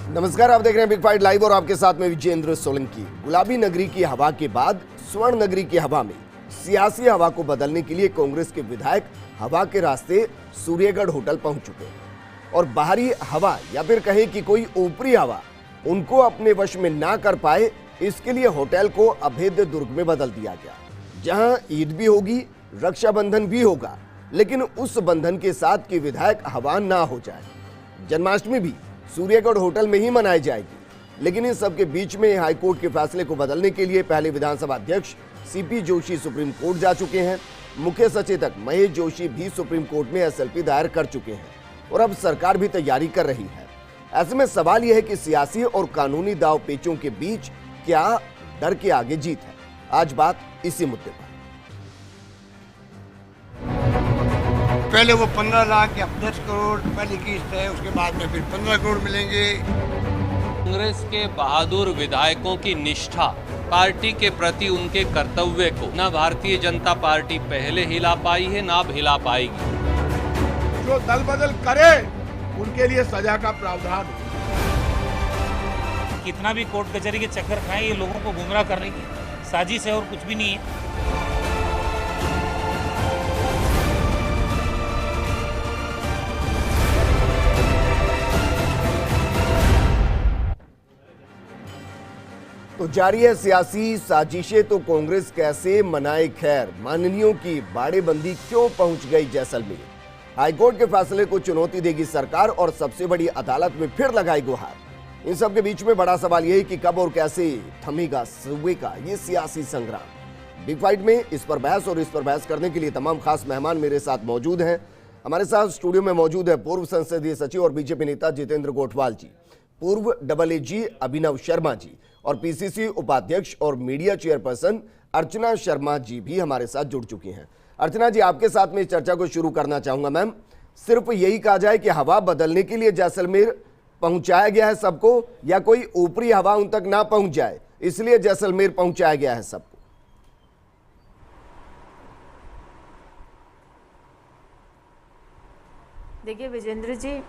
नमस्कार, आप देख रहे हैं बिग फाइट लाइव और आपके साथ में विजेंद्र सोलंकी। गुलाबी नगरी की हवा के बाद स्वर्ण नगरी की हवा में सियासी हवा को बदलने के लिए कांग्रेस के विधायक हवा के रास्ते सूर्यगढ़ होटल पहुंच चुके हैं और बाहरी हवा या फिर कहे कि कोई ऊपरी हवा उनको अपने वश में ना कर पाए, इसके लिए होटल को अभेद्य दुर्ग में बदल दिया गया, जहां ईद भी होगी, रक्षाबंधन भी होगा, लेकिन उस बंधन के साथ कि विधायक हवा ना हो जाए। जन्माष्टमी भी सूर्यगढ़ होटल में ही मनाई जाएगी। लेकिन इन सब के बीच में हाईकोर्ट के फैसले को बदलने के लिए पहले विधानसभा अध्यक्ष सीपी जोशी सुप्रीम कोर्ट जा चुके हैं। मुख्य सचेतक महेश जोशी भी सुप्रीम कोर्ट में एसएलपी दायर कर चुके हैं और अब सरकार भी तैयारी कर रही है। ऐसे में सवाल यह है कि सियासी और कानूनी दाव पेचों के बीच क्या डर के आगे जीत है। आज बात इसी मुद्दे पर। पहले वो 15 लाख या 10 करोड़ पहली किस्त है, उसके बाद में फिर 15 करोड़ मिलेंगे। कांग्रेस के बहादुर विधायकों की निष्ठा, पार्टी के प्रति उनके कर्तव्य को न भारतीय जनता पार्टी पहले हिला पाई है, न अब हिला पाएगी। जो दल बदल करे उनके लिए सजा का प्रावधान। कितना भी कोर्ट कचहरी के चक्कर खाएं, ये लोगों को गुमराह करने की साजिश है और कुछ भी नहीं है। तो जारी है सियासी साजिशें, तो कांग्रेस कैसे मनाए खैर, माननीयों की बाड़ेबंदी क्यों पहुंच गई जैसलमेर। हाईकोर्ट के फैसले को चुनौती देगी सरकार और सबसे बड़ी अदालत में फिर लगाई गुहार। इन सब के बीच में बड़ा सवाल यह है कि कब और कैसे थमेगा सूबे का ये सियासी संग्राम। बिग फाइट में इस पर बहस करने के लिए तमाम खास मेहमान मेरे साथ मौजूद हैं। हमारे साथ स्टूडियो में मौजूद है पूर्व संसदीय सचिव और बीजेपी नेता जितेंद्र गोठवाल जी, पूर्व AAG अभिनव शर्मा जी और पीसीसी उपाध्यक्ष और मीडिया चेयरपर्सन अर्चना शर्मा जी भी हमारे साथ जुड़ चुकी हैं। अर्चना जी, आपके साथ में इस चर्चा को शुरू करना चाहूंगा। मैम, सिर्फ यही कहा जाए कि हवा बदलने के लिए जैसलमेर पहुंचाया गया है सबको, या कोई ऊपरी हवा उन तक ना पहुंच जाए इसलिए जैसलमेर पहुंचाया गया है सबको? देखिए विजेंद्र जी,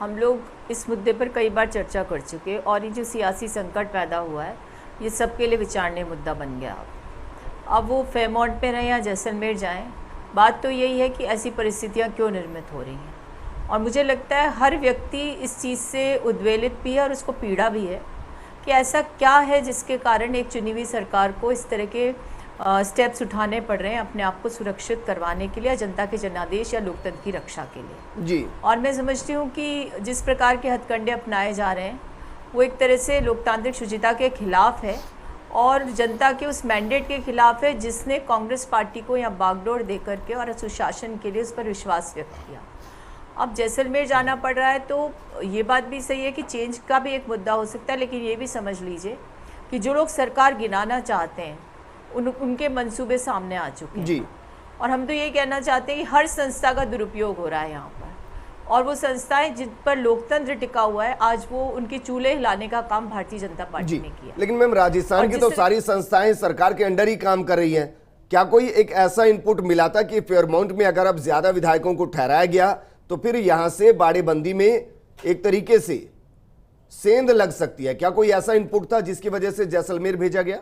हम लोग इस मुद्दे पर कई बार चर्चा कर चुके हैं और ये जो सियासी संकट पैदा हुआ है ये सबके लिए विचारणीय मुद्दा बन गया। अब वो फेमॉन्ट पे रहें या जैसलमेर जाएं, बात तो यही है कि ऐसी परिस्थितियां क्यों निर्मित हो रही हैं। और मुझे लगता है हर व्यक्ति इस चीज़ से उद्वेलित भी है और उसको पीड़ा भी है कि ऐसा क्या है जिसके कारण एक चुनी हुई सरकार को इस तरह के स्टेप्स उठाने पड़ रहे हैं अपने आप को सुरक्षित करवाने के लिए, जनता के जनादेश या लोकतंत्र की रक्षा के लिए जी। और मैं समझती हूँ कि जिस प्रकार के हथकंडे अपनाए जा रहे हैं वो एक तरह से लोकतांत्रिक शुचिता के खिलाफ है और जनता के उस मैंडेट के खिलाफ है जिसने कांग्रेस पार्टी को यहाँ बागडोर दे करके और सुशासन के लिए उस पर विश्वास व्यक्त किया। अब जैसलमेर जाना पड़ रहा है तो ये बात भी सही है कि चेंज का भी एक मुद्दा हो सकता है, लेकिन ये भी समझ लीजिए कि जो लोग सरकार गिनाना चाहते हैं उनके मंसूबे सामने आ चुके हैं जी। और हम तो ये कहना चाहते हैं कि हर संस्था का दुरुपयोग हो रहा है यहाँ पर, और वो संस्थाएं जिन पर लोकतंत्र टिका हुआ है आज वो उनके चूल्हे हिलाने का काम भारतीय जनता पार्टी ने किया। लेकिन मैम, राजस्थान की तो सारी संस्थाएं सरकार के अंडर ही काम कर रही हैं। क्या कोई एक ऐसा इनपुट मिला था कि फेयरमाउंट में अगर अब ज्यादा विधायकों को ठहराया गया तो फिर यहां से बाड़ेबंदी में एक तरीके से सेंध लग सकती है? क्या कोई ऐसा इनपुट था जिसकी वजह से जैसलमेर भेजा गया?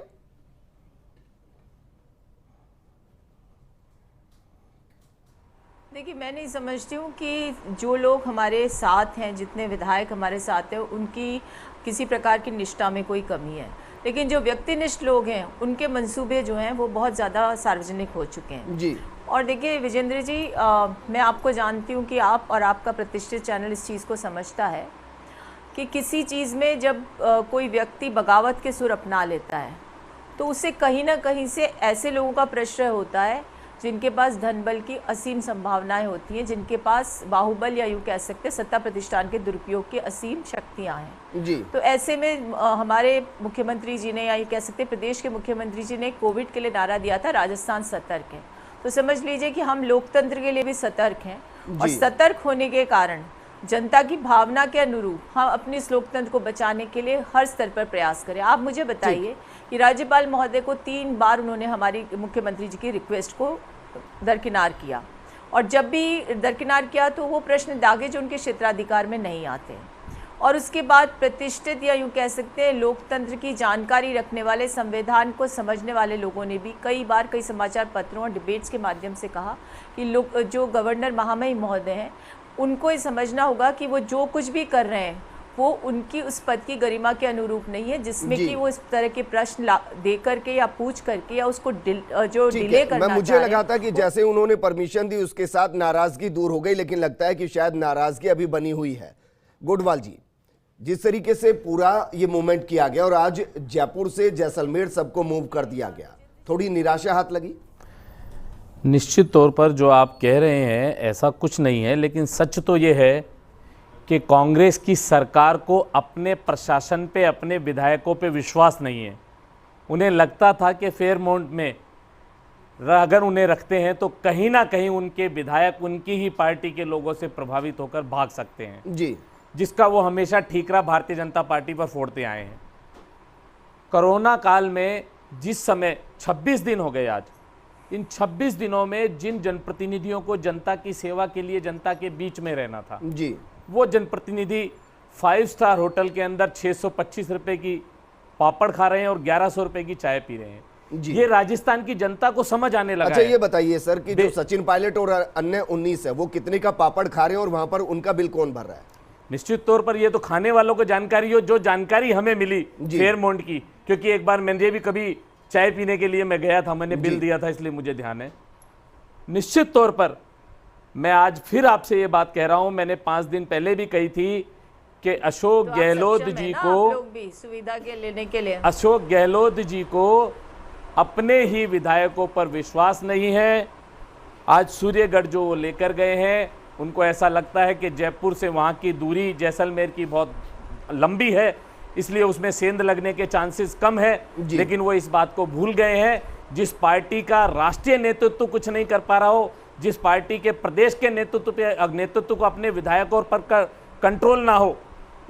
देखिए, मैं नहीं समझती हूँ कि जो लोग हमारे साथ हैं, जितने विधायक हमारे साथ हैं, उनकी किसी प्रकार की निष्ठा में कोई कमी है, लेकिन जो व्यक्तिनिष्ठ लोग हैं उनके मंसूबे जो हैं वो बहुत ज़्यादा सार्वजनिक हो चुके हैं जी। और देखिए विजेंद्र जी, मैं आपको जानती हूँ कि आप और आपका प्रतिष्ठित चैनल इस चीज़ को समझता है कि किसी चीज़ में जब कोई व्यक्ति बगावत के सुर अपना लेता है तो उसे कहीं ना कहीं से ऐसे लोगों का प्रश्रय होता है जिनके पास धन बल की असीम संभावनाएं होती हैं, जिनके पास बाहुबल या यूँ कह सकते सत्ता प्रतिष्ठान के दुरुपयोग की असीम शक्तियां हैं जी। तो ऐसे में हमारे मुख्यमंत्री जी ने या ये कह सकते प्रदेश के मुख्यमंत्री जी ने कोविड के लिए नारा दिया था राजस्थान सतर्क है। तो समझ लीजिए कि हम लोकतंत्र के लिए भी सतर्क हैं और सतर्क होने के कारण जनता की भावना के अनुरूप हम अपने इस लोकतंत्र को बचाने के लिए हर स्तर पर प्रयास करें। आप मुझे बताइए कि राज्यपाल महोदय को 3 बार उन्होंने हमारी मुख्यमंत्री जी की रिक्वेस्ट को दरकिनार किया और जब भी दरकिनार किया तो वो प्रश्न दागे जो उनके क्षेत्राधिकार में नहीं आते। और उसके बाद प्रतिष्ठित या यूँ कह सकते हैं लोकतंत्र की जानकारी रखने वाले, संविधान को समझने वाले लोगों ने भी कई बार कई समाचार पत्रों और डिबेट्स के माध्यम से कहा कि लोग जो गवर्नर महामहिम महोदय हैं उनको ये समझना होगा कि वो जो कुछ भी कर रहे हैं वो उनकी उस पद की गरिमा के अनुरूप नहीं है, जिसमें कि वो इस तरह के प्रश्न दे करके या पूछ करके या उसको जो डिले करना मुझे लगा था कि जैसे उन्होंने परमिशन दी उसके साथ नाराजगी दूर हो गई, लेकिन लगता है कि शायद नाराजगी अभी बनी हुई है। गोडवाल जी, जिस तरीके से पूरा ये मूवमेंट किया गया और आज जयपुर से जैसलमेर सबको मूव कर दिया गया, थोड़ी निराशा हाथ लगी? निश्चित तौर पर जो आप कह रहे हैं ऐसा कुछ नहीं है, लेकिन सच तो ये है कि कांग्रेस की सरकार को अपने प्रशासन पे, अपने विधायकों पे विश्वास नहीं है। उन्हें लगता था कि फेयरमाउंट में अगर उन्हें रखते हैं तो कहीं ना कहीं उनके विधायक उनकी ही पार्टी के लोगों से प्रभावित होकर भाग सकते हैं जी, जिसका वो हमेशा ठीकरा भारतीय जनता पार्टी पर फोड़ते आए हैं। कोरोना काल में जिस समय 26 दिन हो गए आज, इन 26 दिनों में जिन जनप्रतिनिधियों को जनता की सेवा के लिए जनता के बीच में रहना था जी, वो जनप्रतिनिधि 5 स्टार होटल के अंदर 625 रुपए की पापड़ खा रहे हैं और 1100 रुपए की चाय पी रहे हैं। ये राजस्थान की जनता को समझ आने लगा। अच्छा ये बताइए सर कि जो सचिन पायलट और अन्य 19 है वो कितने का पापड़ खा रहे हैं और वहां पर उनका बिल कौन भर रहा है? निश्चित तौर पर ये तो खाने वालों को जानकारी हो, जो जानकारी हमें मिली फेयरमाउंट की, क्योंकि एक बार मैंने भी कभी चाय पीने के लिए मैं गया था, मैंने बिल दिया था, इसलिए मुझे ध्यान है। निश्चित तौर पर मैं आज फिर आपसे ये बात कह रहा हूं, मैंने 5 दिन पहले भी कही थी कि अशोक गहलोत जी को सुविधा के लेने के लिए अशोक गहलोत जी को अपने ही विधायकों पर विश्वास नहीं है। आज सूर्यगढ़ जो वो लेकर गए हैं, उनको ऐसा लगता है कि जयपुर से वहाँ की दूरी जैसलमेर की बहुत लंबी है, इसलिए उसमें सेंध लगने के चांसेस कम है। लेकिन वो इस बात को भूल गए हैं, जिस पार्टी का राष्ट्रीय नेतृत्व कुछ नहीं कर पा रहा हो, जिस पार्टी के प्रदेश के नेतृत्व को अपने विधायकों पर कंट्रोल ना हो,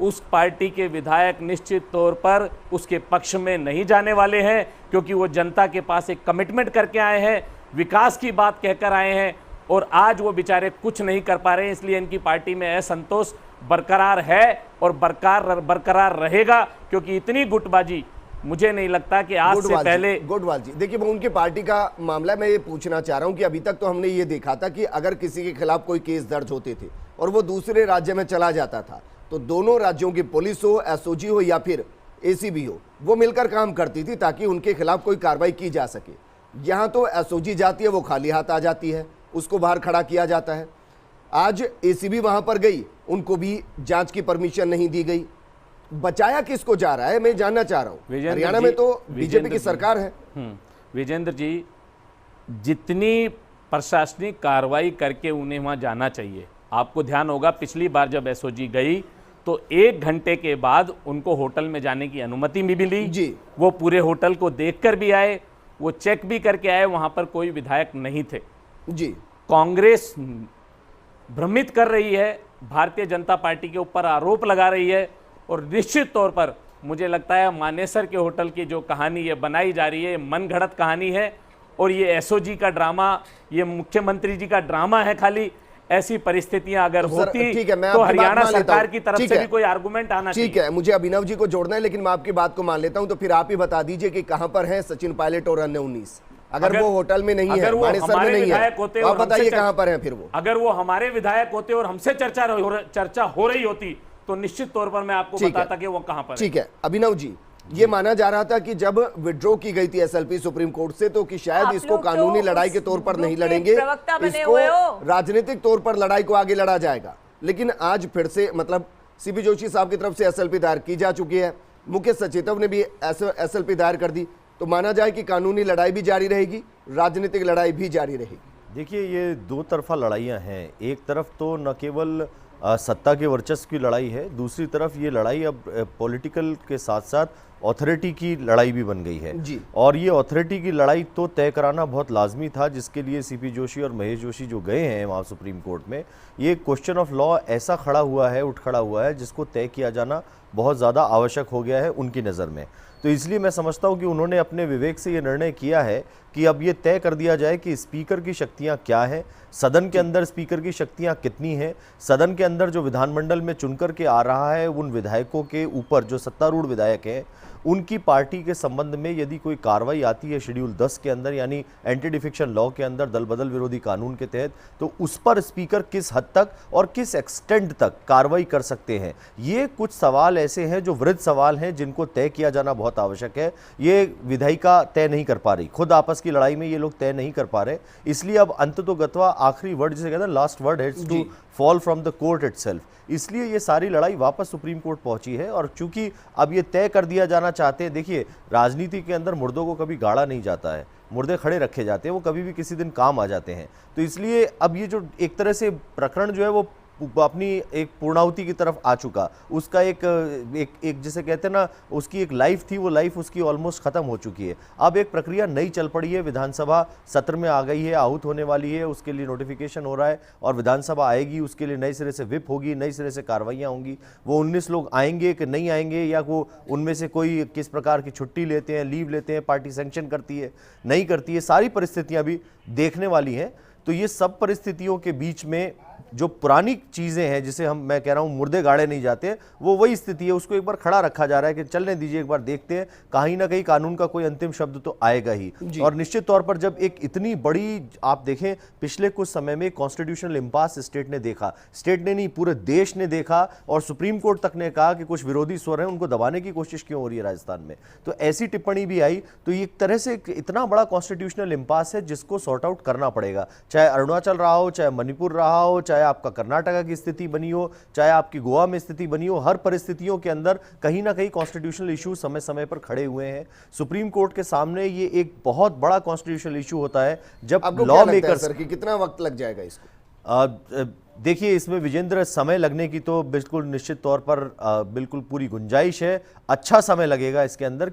उस पार्टी के विधायक निश्चित तौर पर उसके पक्ष में नहीं जाने वाले हैं, क्योंकि वो जनता के पास एक कमिटमेंट करके आए हैं, विकास की बात कहकर आए हैं, और आज वो बेचारे कुछ नहीं कर पा रहे हैं। इसलिए इनकी पार्टी में असंतोष बरकरार है और बरकरार रहेगा, क्योंकि इतनी गुटबाजी मुझे नहीं लगता कि आज से पहले। गोडवाल जी देखिए, वो उनकी पार्टी का मामला मैं ये पूछना चाह रहा हूं कि अभी तक तो हमने ये देखा था कि अगर किसी के खिलाफ कोई केस दर्ज होते थे और वो दूसरे राज्य में चला जाता था तो दोनों राज्यों की पुलिस हो, एसओजी हो या फिर एसीबी हो, वो मिलकर काम करती थी ताकि उनके खिलाफ कोई कार्रवाई की जा सके। यहाँ तो एसओजी जाती है, वो खाली हाथ आ जाती है, उसको बाहर खड़ा किया जाता है। आज एसीबी वहां पर गई, उनको भी जांच की परमिशन नहीं दी गई। बचाया किसको जा रहा है, मैं जानना चाह रहा हूं। हरियाणा में तो बीजेपी की सरकार है। विजेंद्र जी, जितनी प्रशासनिक कार्रवाई करके उन्हें वहां जाना चाहिए, आपको ध्यान होगा पिछली बार जब एसओजी गई तो 1 घंटे के बाद उनको होटल में जाने की अनुमति भी मिली जी। वो पूरे होटल को देखकर भी आए, वो चेक भी करके आए, वहां पर कोई विधायक नहीं थे जी। कांग्रेस भ्रमित कर रही है, भारतीय जनता पार्टी के ऊपर आरोप लगा रही है, और निश्चित तौर पर मुझे लगता है मानेसर के होटल की जो कहानी ये बनाई जा रही है, मनगढ़ंत कहानी है, और ये एसओजी का ड्रामा, ये मुख्यमंत्री जी का ड्रामा है। खाली ऐसी परिस्थितियां अगर होती तो हरियाणा सरकार की तरफ से भी कोई आर्गुमेंट आना चाहिए। ठीक है, मुझे अभिनव जी को जोड़ना है, लेकिन मैं आपकी बात को मान लेता हूं, तो फिर आप ही बता दीजिए कि कहां पर है सचिन पायलट और अन्य 19? अगर वो होटल में नहीं है, मानेसर में नहीं है, तो आप बताइए कहां पर है फिर वो? अगर वो हमारे विधायक होते और हमसे चर्चा हो रही होती तो निश्चित तौर पर मैं आपको बताता कि वो कहां पर है। ठीक है अभिनव जी, ये माना जा रहा था कि जब विड्रॉ की गई थी एसएलपी सुप्रीम कोर्ट से, तो कि शायद इसको कानूनी लड़ाई के तौर पर नहीं लड़ेंगे, इसको राजनीतिक तौर पर लड़ाई को आगे लड़ा जाएगा। लेकिन आज फिर से मतलब सीपी जोशी साहब की तरफ से एसएलपी दायर की जा चुकी है, मुख्य सचेतक ने भी एसएलपी दायर कर दी, तो माना जाए कि कानूनी लड़ाई भी जारी रहेगी, राजनीतिक लड़ाई भी जारी रहेगी। देखिए, ये दो तरफा लड़ाइयाँ हैं। एक तरफ तो न केवल सत्ता के वर्चस्व की लड़ाई है, दूसरी तरफ ये लड़ाई अब पॉलिटिकल के साथ साथ ऑथोरिटी की लड़ाई भी बन गई है जी। और ये ऑथोरिटी की लड़ाई तो तय कराना बहुत लाजमी था, जिसके लिए सीपी जोशी और महेश जोशी जो गए हैं वहाँ सुप्रीम कोर्ट में, ये क्वेश्चन ऑफ लॉ ऐसा खड़ा हुआ है, उठ खड़ा हुआ है, जिसको तय किया जाना बहुत ज़्यादा आवश्यक हो गया है उनकी नज़र में। तो इसलिए मैं समझता हूँ कि उन्होंने अपने विवेक से ये निर्णय किया है कि अब ये तय कर दिया जाए कि स्पीकर की शक्तियाँ क्या हैं, सदन के अंदर स्पीकर की शक्तियाँ कितनी हैं, सदन के अंदर जो विधानमंडल में चुनकर के आ रहा है उन विधायकों के ऊपर, जो सत्तारूढ़ विधायक हैं, उनकी पार्टी के संबंध में यदि कोई कार्रवाई आती है शेड्यूल 10 के अंदर, यानी एंटी डिफेक्शन लॉ के अंदर, दल बदल विरोधी कानून के तहत, तो उस पर स्पीकर किस हद तक और किस एक्सटेंट तक कार्रवाई कर सकते हैं। ये कुछ सवाल ऐसे हैं जो वृद्ध सवाल हैं, जिनको तय किया जाना बहुत आवश्यक है। ये विधायिका तय नहीं कर पा रही, खुद आपस की लड़ाई में ये लोग तय नहीं कर पा रहे, इसलिए अब अंततोगत्वा आखिरी वर्ड जिसे कहते हैं last word has to fall from the court itself, इसलिए ये सारी लड़ाई वापस सुप्रीम कोर्ट पहुंची है। और चूंकि अब ये तय कर दिया जाना चाहते हैं, देखिए राजनीति के अंदर मुर्दों को कभी गाड़ा नहीं जाता है, मुर्दे खड़े रखे जाते हैं, वो कभी भी किसी दिन काम आ जाते हैं। तो इसलिए अब ये जो एक तरह से प्रकरण जो है वो अपनी एक पूर्णाहुति की तरफ आ चुका, उसका एक जिसे कहते हैं ना, उसकी एक लाइफ थी, वो लाइफ उसकी ऑलमोस्ट खत्म हो चुकी है। अब एक प्रक्रिया नई चल पड़ी है, विधानसभा सत्र में आ गई है, आहूत होने वाली है, उसके लिए नोटिफिकेशन हो रहा है और विधानसभा आएगी, उसके लिए नए सिरे से विप होगी, नई सिरे से कार्रवाइयाँ होंगी। वो 19 लोग आएंगे कि नहीं आएंगे, या वो उनमें से कोई किस प्रकार की छुट्टी लेते हैं, लीव लेते हैं, पार्टी सैंक्शन करती है नहीं करती है, सारी परिस्थितियाँ भी देखने वाली हैं। तो ये सब परिस्थितियों के बीच में जो पुरानी चीज़ें हैं, जिसे मैं कह रहा हूँ मुर्दे गाड़े नहीं जाते, वो वही स्थिति है, उसको एक बार खड़ा रखा जा रहा है कि चलने दीजिए, एक बार देखते हैं, कहीं ना कहीं कानून का कोई अंतिम शब्द तो आएगा ही। और निश्चित तौर पर जब एक इतनी बड़ी, आप देखें पिछले कुछ समय में कॉन्स्टिट्यूशनल इम्पास स्टेट ने देखा, स्टेट ने नहीं पूरे देश ने देखा, और सुप्रीम कोर्ट तक ने कहा कि कुछ विरोधी स्वर हैं, उनको दबाने की कोशिश क्यों हो रही है राजस्थान में, तो ऐसी टिप्पणी भी आई। तो ये एक तरह से इतना बड़ा कॉन्स्टिट्यूशनल इम्पास है जिसको सॉर्ट आउट करना पड़ेगा, चाहे अरुणाचल रहा हो, चाहे मणिपुर रहा हो, चाहे आपका कर्नाटक की स्थिति बनी हो, चाहे आपकी गोवा में स्थिति बनी हो, हर परिस्थितियों के अंदर कहीं ना कहीं कॉन्स्टिट्यूशनल इशू समय समय पर खड़े हुए हैं। सुप्रीम कोर्ट के सामने ये एक बहुत बड़ा कॉन्स्टिट्यूशनल इशू होता है जब लॉ मेकर्स। सर कि कितना वक्त लग जाएगा इसको? देखिए, इसमें विजेंद्र समय लगने की तो बिल्कुल निश्चित तौर पर बिल्कुल पूरी गुंजाइश है, अच्छा समय लगेगा इसके अंदर,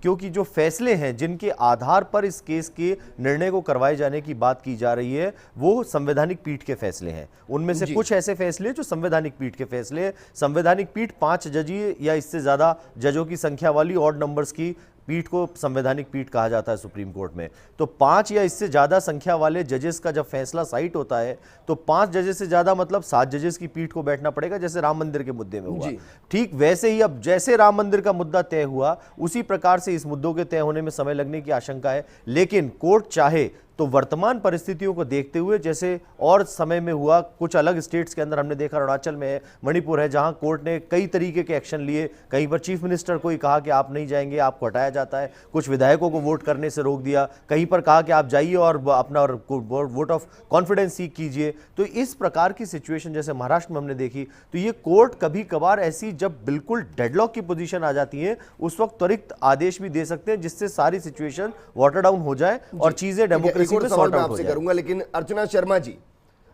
क्योंकि जो फैसले हैं जिनके आधार पर इस केस के निर्णय को करवाए जाने की बात की जा रही है, वो संवैधानिक पीठ के फैसले हैं। उनमें से कुछ ऐसे फैसले जो संवैधानिक पीठ के फैसले हैं। संवैधानिक पीठ 5 जजी या इससे ज़्यादा जजों की संख्या वाली ऑड नंबर्स की पीठ को संवैधानिक पीठ कहा जाता है सुप्रीम कोर्ट में। तो 5 या इससे ज़्यादा संख्या वाले जजेस का जब फैसला साइट होता है, तो 5 जजेस से ज़्यादा मतलब 7 जजेस की पीठ को बैठना पड़ेगा, जैसे राम मंदिर के मुद्दे में हुआ। ठीक वैसे ही अब जैसे राम मंदिर का मुद्दा तय हुआ, उसी प्रकार से इस मुद्दों के तय होने में समय लगने की आशंका है। लेकिन कोर्ट चाहे तो वर्तमान परिस्थितियों को देखते हुए, जैसे और समय में हुआ कुछ अलग स्टेट्स के अंदर, हमने देखा अरुणाचल में है, मणिपुर है, जहां कोर्ट ने कई तरीके के एक्शन लिए। कहीं पर चीफ मिनिस्टर को ही कहा कि आप नहीं जाएंगे, आपको हटाया जाता है, कुछ विधायकों को वोट करने से रोक दिया, कहीं पर कहा कि आप जाइए और अपना वोट ऑफ कॉन्फिडेंस सीख कीजिए। तो इस प्रकार की सिचुएशन जैसे महाराष्ट्र में हमने देखी, तो ये कोर्ट कभी कभार ऐसी जब बिल्कुल डेडलॉक की पोजीशन आ जाती है, उस वक्त त्वरित आदेश भी दे सकते हैं, जिससे सारी सिचुएशन वाटर डाउन हो जाए और चीजें डेमोक्रेसी में सॉर्ट आउट हो जाए। करूंगा, लेकिन अर्चना शर्मा जी,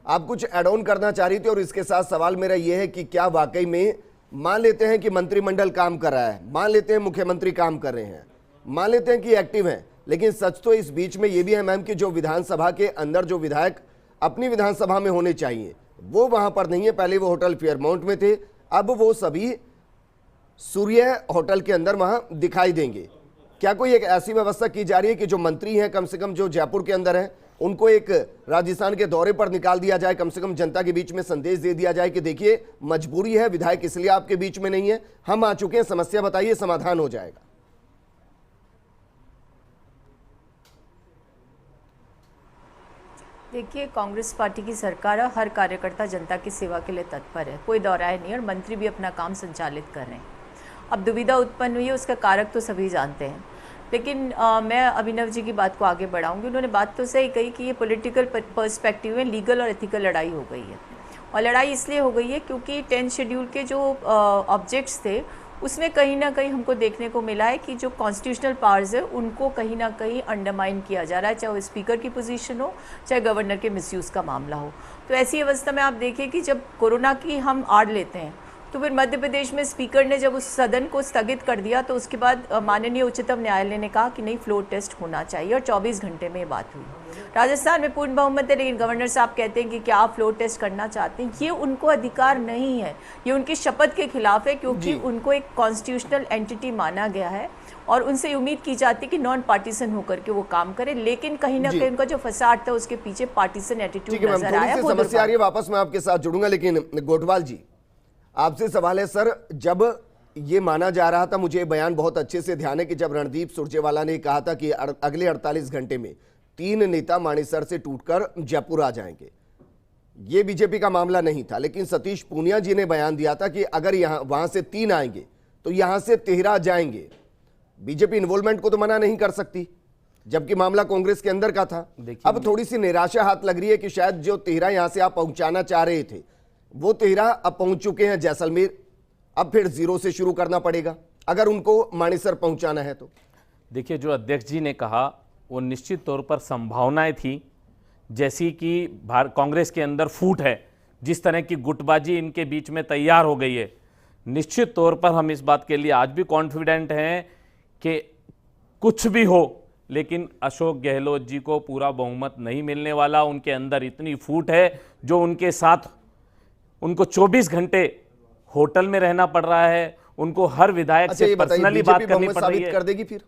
आप कुछ ऐड ऑन करना चाह रही थी, और इसके साथ सवाल मेरा यह है कि क्या वाकई में मान लेते हैं कि मंत्रिमंडल काम कर रहा है, मान लेते हैं मुख्यमंत्री काम कर रहे हैं, मान लेते हैं कि एक्टिव हैं, लेकिन सच तो इस बीच में यह भी है मैम कि जो विधानसभा के अंदर जो विधायक अपनी विधानसभा में होने चाहिए वो वहां पर नहीं है। पहले वो होटल फेयरमाउंट में थे, अब वो सभी सूर्य होटल के अंदर वहां दिखाई देंगे। क्या कोई एक ऐसी व्यवस्था की जा रही है कि जो मंत्री हैं, कम से कम जो जयपुर के अंदर हैं, उनको एक राजस्थान के दौरे पर निकाल दिया जाए, कम से कम जनता के बीच में संदेश दे दिया जाए कि देखिए मजबूरी है, विधायक इसलिए आपके बीच में नहीं है, हम आ चुके हैं, समस्या बताइए, समाधान हो जाएगा। देखिए, कांग्रेस पार्टी की सरकार है, हर कार्यकर्ता जनता की सेवा के लिए तत्पर है, कोई दौराए नहीं, और मंत्री भी अपना काम संचालित कर रहे हैं। अब दुविधा उत्पन्न हुई है, उसका कारक तो सभी जानते हैं, लेकिन मैं अभिनव जी की बात को आगे बढ़ाऊंगी। उन्होंने बात तो सही कही कि ये पॉलिटिकल पर्सपेक्टिव में लीगल और एथिकल लड़ाई हो गई है, और लड़ाई इसलिए हो गई है क्योंकि 10 शेड्यूल के जो ऑब्जेक्ट्स थे उसमें कहीं ना कहीं हमको देखने को मिला है कि जो कॉन्स्टिट्यूशनल पावर्स है उनको कहीं ना कहीं अंडरमाइन किया जा रहा है, चाहे वो स्पीकर की पोजीशन हो, चाहे गवर्नर के मिसयूज़ का मामला हो। तो ऐसी अवस्था में आप देखिए कि जब कोरोना की हम आड़ लेते हैं तो फिर मध्य प्रदेश में स्पीकर ने जब उस सदन को स्थगित कर दिया तो उसके बाद माननीय उच्चतम न्यायालय ने कहा कि नहीं, फ्लोर टेस्ट होना चाहिए, और 24 घंटे में ये बात हुई। राजस्थान में पूर्ण बहुमत है, लेकिन गवर्नर साहब कहते हैं कि क्या आप फ्लोर टेस्ट करना चाहते हैं? ये उनको अधिकार नहीं है, ये उनकी शपथ के खिलाफ है, क्योंकि उनको एक कॉन्स्टिट्यूशनल एंटिटी माना गया है और उनसे उम्मीद की जाती है कि नॉन पार्टीसन होकर के वो काम करे। लेकिन कहीं ना कहीं उनका जो फसाद था उसके पीछे पार्टीसन एटीट्यूड नजर आया। समस्या आ रही है, वापस मैं आपके साथ जुड़ूंगा, लेकिन गोटवाल जी आपसे सवाल है सर, जब ये माना जा रहा था, मुझे बयान बहुत अच्छे से ध्यान है कि जब रणदीप सुरजेवाला ने कहा था कि अगले 48 घंटे में 3 नेता मानेसर से टूटकर जयपुर आ जाएंगे, ये बीजेपी का मामला नहीं था, लेकिन सतीश पूनिया जी ने बयान दिया था कि अगर वहां से 3 आएंगे तो यहां से 13 जाएंगे। बीजेपी इन्वॉल्वमेंट को तो मना नहीं कर सकती, जबकि मामला कांग्रेस के अंदर का था। अब थोड़ी सी निराशा हाथ लग रही है कि शायद जो 13 यहां से आप पहुंचाना चाह रहे थे वो 13 अब पहुंच चुके हैं जैसलमेर, अब फिर 0 से शुरू करना पड़ेगा अगर उनको मानेसर पहुंचाना है तो। देखिए, जो अध्यक्ष जी ने कहा वो निश्चित तौर पर संभावनाएं थी, जैसी कि कांग्रेस के अंदर फूट है, जिस तरह की गुटबाजी इनके बीच में तैयार हो गई है, निश्चित तौर पर हम इस बात के लिए आज भी कॉन्फिडेंट हैं कि कुछ भी हो, लेकिन अशोक गहलोत जी को पूरा बहुमत नहीं मिलने वाला। उनके अंदर इतनी फूट है, जो उनके साथ उनको 24 घंटे होटल में रहना पड़ रहा है, उनको हर विधायक से पर्सनली बात करनी पड़ रही है। कर देगी फिर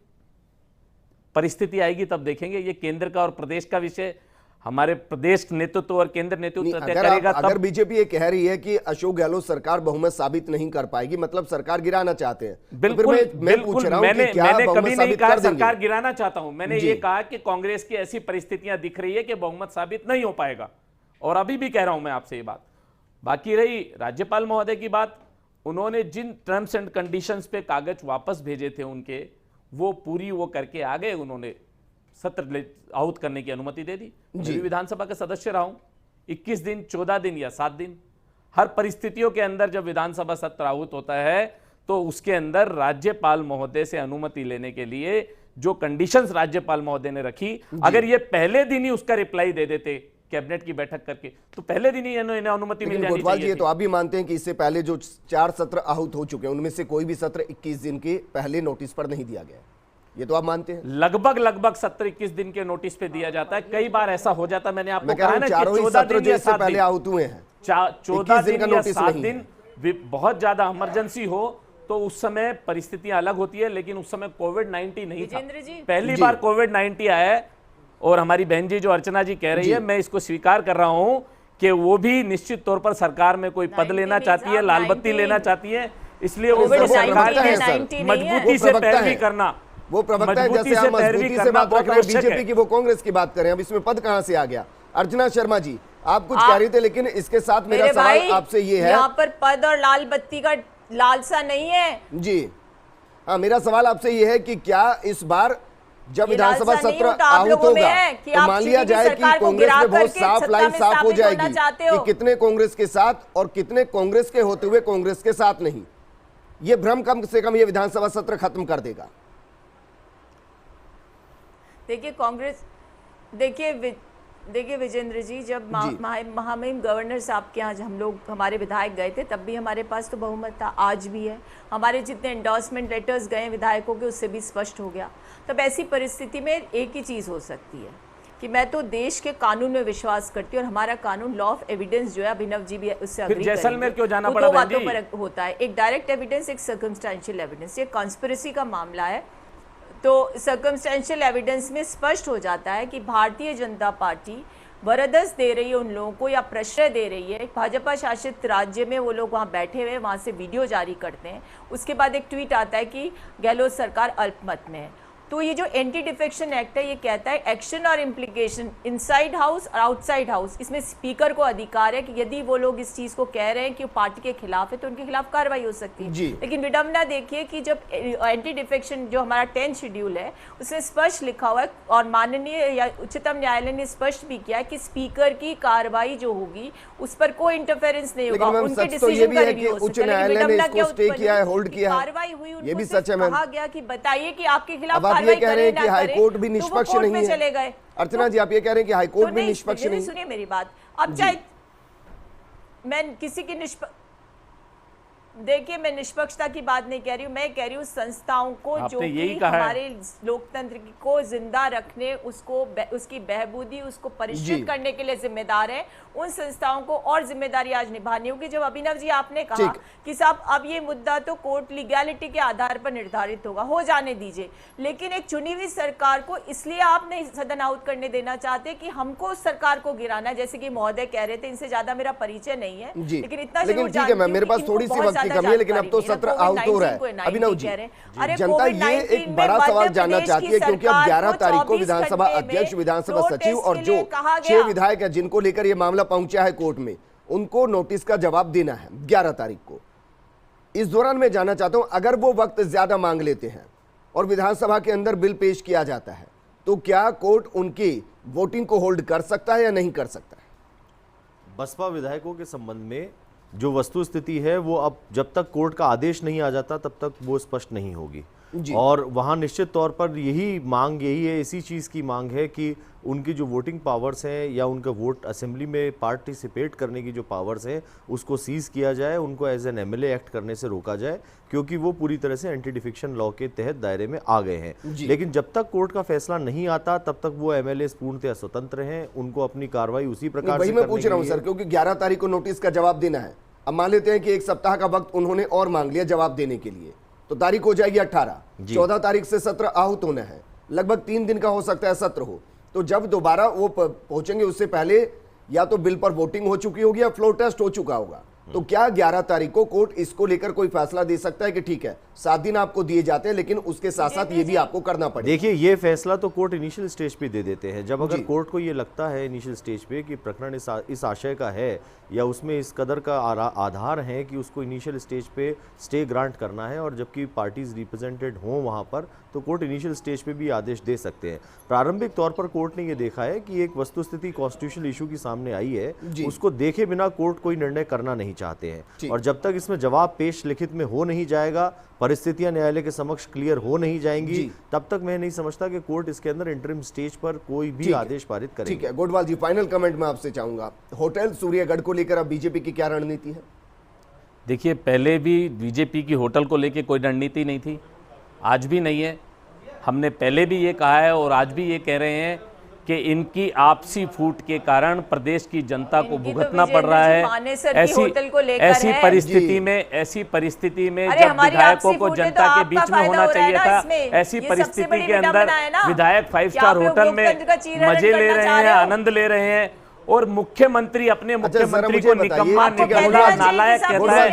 परिस्थिति आएगी तब देखेंगे। ये केंद्र का और प्रदेश का विषय, हमारे प्रदेश नेतृत्व और केंद्र नेतृत्व तय करेगा। अगर बीजेपी ये कह रही है कि अशोक गहलोत सरकार बहुमत साबित नहीं कर पाएगी, मतलब सरकार गिराना चाहते हैं, बिल्कुल, तो फिर मैं पूछ रहा हूं कि क्या मैंने कभी नहीं कहा सरकार गिराना चाहता हूं। मैंने ये कहा कि कांग्रेस की ऐसी परिस्थितियां दिख रही है कि बहुमत साबित नहीं हो पाएगा, और अभी भी कह रहा हूं मैं आपसे ये बात। बाकी रही राज्यपाल महोदय की बात, उन्होंने जिन टर्म्स एंड कंडीशंस पे कागज वापस भेजे थे उनके, वो पूरी वो करके आ गए। उन्होंने सत्र आहूत करने की अनुमति दे दी। मैं भी विधानसभा का सदस्य रहा हूं, 21 दिन, 14 दिन या 7 दिन, हर परिस्थितियों के अंदर जब विधानसभा सत्र आहूत होता है तो उसके अंदर राज्यपाल महोदय से अनुमति लेने के लिए जो कंडीशंस राज्यपाल महोदय ने रखी, अगर ये पहले दिन ही उसका रिप्लाई दे देते कैबिनेट की बैठक करके, तो पहले दिन ही इन्हें अनुमति मिल जानी चाहिए। तो आप भी मानते हैं कि इससे पहले जो 4 सत्र आहूत हो चुके हैं उनमें से कोई भी सत्र 21 दिन के पहले नोटिस पर नहीं दिया गया, ये तो आप मानते हैं? लगभग सत्र 21 दिन के नोटिस पे दिया जाता है। कई बार ऐसा हो जाता है, मैंने आपको कहा ना कि 14 दिन या 7 पहले आहूत हुए हैं, 14 दिन या 7 दिन बहुत ज्यादा इमरजेंसी हो तो उस समय परिस्थितियां अलग होती है, लेकिन उस समय कोविड-19 नहीं था। पहली बार कोविड-19 आया है, और हमारी बहन जी जो अर्चना जी कह रही है, मैं इसको स्वीकार कर रहा हूं कि वो भी निश्चित तौर पर सरकार में कोई पद लेना चाहती है, लाल बत्ती लेना चाहती है, इसलिए वो सरकार की मजबूती से पैरवी करना, वो प्रवक्ता है, जैसे आप मजबूती से बात रख रहे हैं बीजेपी की, वो कांग्रेस की बात करें। अब इसमें पद कहां से आ गया? अर्चना शर्मा जी, आप कुछ कह रही थे, लेकिन इसके साथ मेरा सवाल आपसे ये है, यहाँ पर पद और लाल बत्ती का लालसा नहीं है जी। हाँ, मेरा सवाल आपसे ये है कि क्या इस बार जब विधानसभा सत्र आहूत होगा तो मान लिया जाए कि कांग्रेस में बहुत साफ लाइन साफ हो जाएगी कि कितने कांग्रेस के साथ और कितने कांग्रेस के होते हुए कांग्रेस के साथ नहीं, ये भ्रम कम से कम ये विधानसभा सत्र खत्म कर देगा। देखिए कांग्रेस, देखिए विजेंद्र जी, जब महामहिम गवर्नर साहब के यहाँ हम लोग, हमारे विधायक गए थे, तब भी हमारे पास तो बहुमत था, आज भी है। हमारे जितने एंडोर्समेंट लेटर्स गए विधायकों के, उससे भी स्पष्ट हो गया। तब ऐसी परिस्थिति में एक ही चीज़ हो सकती है कि मैं तो देश के कानून में विश्वास करती हूँ, और हमारा कानून लॉ ऑफ एविडेंस जो है, अभिनव जी भी उससे अग्री करेंगे, जैसलमेर क्यों जाना पड़ा? दो बातों पर होता है, एक डायरेक्ट एविडेंस, एक सर्कमस्टेंशियल एविडेंस। ये कॉन्स्पिरेसी का मामला है, तो सर्कमस्टेंशियल एविडेंस में स्पष्ट हो जाता है कि भारतीय जनता पार्टी वरदस्त दे रही है उन लोगों को, या प्रश्रय दे रही है। भाजपा शासित राज्य में वो लोग वहाँ बैठे हुए, वहाँ से वीडियो जारी करते हैं, उसके बाद एक ट्वीट आता है कि गहलोत सरकार अल्पमत में है। तो ये जो एंटी डिफेक्शन एक्ट है, ये कहता है एक्शन और इम्प्लीकेशन इनसाइड हाउस और आउटसाइड हाउस। इसमें स्पीकर को अधिकार है कि यदि वो लोग इस चीज़ को कह रहे हैं कि वो पार्टी के खिलाफ है, तो उनके खिलाफ कार्रवाई हो सकती है। लेकिन विडम्बना देखिए कि जब एंटी डिफेक्शन जो हमारा 10 शेड्यूल है, उसमें स्पष्ट लिखा हुआ है, और माननीय या उच्चतम न्यायालय ने स्पष्ट भी किया है कि स्पीकर की कार्रवाई जो होगी उस पर कोई इंटरफेरेंस नहीं होगा, उनके डिसीजन का रिव्यू हो सकता है। विडम्बना क्या कार्रवाई हुई, उनको कहा गया कि बताइए कि आपके खिलाफ ये कह रहे हैं कि हाईकोर्ट भी निष्पक्ष नहीं है। चले गए अर्चना जी, आप ये कह रहे हैं कि हाईकोर्ट भी निष्पक्ष नहीं। सुनिए मेरी बात, अब चाहे मैं किसी की देखिए, मैं निष्पक्षता की बात नहीं कह रही हूँ, मैं कह रही हूँ संस्थाओं को जो आपने यही कि कहा है। हमारे लोकतंत्र को जिंदा रखने, उसकी बहबूदी, उसको जी। परिष्कृत करने के लिए जिम्मेदार है, उन संस्थाओं को और जिम्मेदारी आज निभानी होगी। जब अभिनव जी आपने कहा ठीक। कि साहब अब ये मुद्दा तो कोर्ट लीगैलिटी के आधार पर निर्धारित होगा, हो जाने दीजिए, लेकिन एक चुनी हुई सरकार को इसलिए आप नहीं सदन आउट करने देना चाहते कि हमको सरकार को गिराना, जैसे कि महोदय कह रहे थे, इनसे ज्यादा मेरा परिचय नहीं है, जी। लेकिन इतना लेकिन जरूर ठीक है जानती मैम, हूं मेरे कि पास इनको थोड़ी सी बहुत वक्त की ज्यादा कमी है, लेकिन अब तो जानकारी सत्र नहीं है। आउट हो रहा है। COVID-19 अभिनव जी, कह रहे हैं। अरे जनता ये COVID-19 एक में बड़ा सवाल मध्य जानना प्रदेश चाहती की है, क्योंकि अब सरकार 11 को तारीख को 24 विधानसभा घंटे में अध्यक्ष, विधानसभा फ्लोर सचिव टेस्ट और के जो लिए कहा 6 गया। विधायक है जिनको लेकर ये मामला पहुंचा है कोर्ट में, उनको नोटिस का जवाब देना है 11 तारीख को। इस दौरान मैं जानना चाहता हूं, अगर वो वक्त ज्यादा मांग लेते हैं और विधानसभा के अंदर बिल पेश किया जाता है, तो क्या कोर्ट उनकी वोटिंग को होल्ड कर सकता है या नहीं कर सकता है? बसपा विधायकों के संबंध में जो वस्तु स्थिति है वो अब जब तक कोर्ट का आदेश नहीं आ जाता तब तक वो स्पष्ट नहीं होगी। जी। और वहाँ निश्चित तौर पर यही मांग यही है, इसी चीज़ की मांग है कि उनकी जो वोटिंग पावर्स हैं या उनका वोट असेंबली में पार्टिसिपेट करने की जो पावर्स हैं उसको सीज किया जाए, उनको एज एन एमएलए एक्ट करने से रोका जाए, क्योंकि वो पूरी तरह से एंटी डिफिक्शन लॉ के तहत दायरे में आ गए हैं। लेकिन जब तक कोर्ट का फैसला नहीं आता तब तक वो एमएलए पूर्णतः स्वतंत्र हैं, उनको अपनी कार्रवाई उसी प्रकार वही से मैं करने पूछ के रहा हूं लिए- सर, क्योंकि 11 तारीख को नोटिस का जवाब देना है। अब मान लेते हैं कि एक सप्ताह का वक्त उन्होंने और मांग लिया जवाब देने के लिए, तो तारीख हो जाएगी 18। 14 तारीख से सत्र आहूत होना है, लगभग 3 दिन का हो सकता है सत्र हो। तो जब दोबारा वो पहुंचेंगे उससे पहले या तो बिल पर वोटिंग हो चुकी होगी या फ्लोर टेस्ट हो चुका होगा। तो क्या 11 तारीख को कोर्ट इसको लेकर कोई फैसला दे सकता है कि ठीक है 7 दिन आपको दिए जाते हैं, लेकिन उसके साथ साथ ये भी आपको करना पड़ेगा? देखिए, ये फैसला तो कोर्ट इनिशियल स्टेज पे दे देते हैं। जब अगर कोर्ट को ये लगता है इनिशियल स्टेज पे कि प्रकरण इस आशय का है या उसमें इस कदर का आधार है कि उसको इनिशियल स्टेज पे स्टे ग्रांट करना है, और जबकि पार्टीज रिप्रेजेंटेड हों वहाँ पर, तो कोर्ट इनिशियल स्टेज पे भी आदेश दे सकते हैं। प्रारंभिक तौर पर कोर्ट ने ये देखा है कि एक वस्तुस्थिति कॉन्स्टिट्यूशनल इशू की सामने आई है, उसको देखे बिना कोर्ट कोई निर्णय करना नहीं चाहते हैं। और जब तक इसमें जवाब पेश लिखित में हो नहीं जाएगा, परिस्थितियां न्यायालय के समक्ष क्लियर हो नहीं जाएंगी, तब तक मैं नहीं समझता कि कोर्ट इसके अंदर इंटरिम स्टेज पर कोई भी आदेश पारित करेगी। ठीक है गोटवाल जी, फाइनल कमेंट मैं आपसे चाहूंगा, होटल सूर्यगढ़ को लेकर अब बीजेपी की क्या रणनीति है? देखिए, पहले भी बीजेपी की होटल को लेकर कोई रणनीति नहीं थी, आज भी नहीं है। हमने पहले भी ये कहा है और आज भी ये कह रहे हैं कि इनकी आपसी फूट के कारण प्रदेश की जनता को भुगतना पड़ रहा है। ऐसी परिस्थिति में जब विधायकों को जनता के बीच में होना चाहिए था, ऐसी परिस्थिति के अंदर विधायक 5 स्टार होटल में मजे ले रहे हैं, आनंद ले रहे हैं, और मुख्यमंत्री अपने मुख्यमंत्री को निकम्मा, निकम्मा, नालायक कहता है।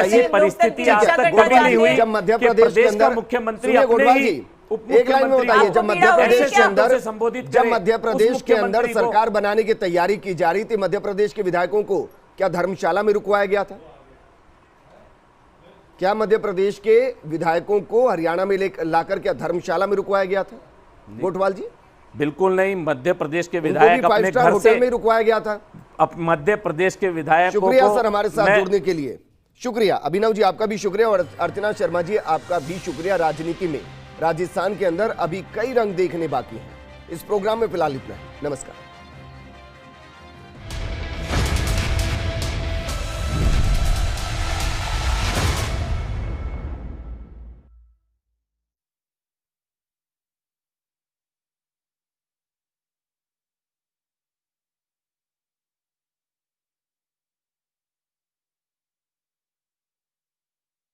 ऐसी परिस्थिति आज तक कभी नहीं हुई जब मध्य कि प्रदेश का मुख्यमंत्री अपने ही एक लाइन में बताइए, जब मध्य प्रदेश के अंदर संबोधित जब मध्य प्रदेश के अंदर सरकार बनाने की तैयारी की जा रही थी, मध्य प्रदेश के विधायकों को क्या धर्मशाला में रुकवाया गया था? क्या मध्य प्रदेश के विधायकों को हरियाणा में लाकर क्या धर्मशाला में रुकवाया गया था? गोटवाल जी, बिल्कुल नहीं। मध्य प्रदेश के विधायक अपने घर होटल में रुकवाया गया था। अब मध्य प्रदेश के विधायक, शुक्रिया सर हमारे साथ जुड़ने के लिए, शुक्रिया। अभिनव जी आपका भी शुक्रिया, और अर्चना शर्मा जी आपका भी शुक्रिया। राजनीति में राजस्थान के अंदर अभी कई रंग देखने बाकी हैं। इस प्रोग्राम में फिलहाल इतना है, नमस्कार।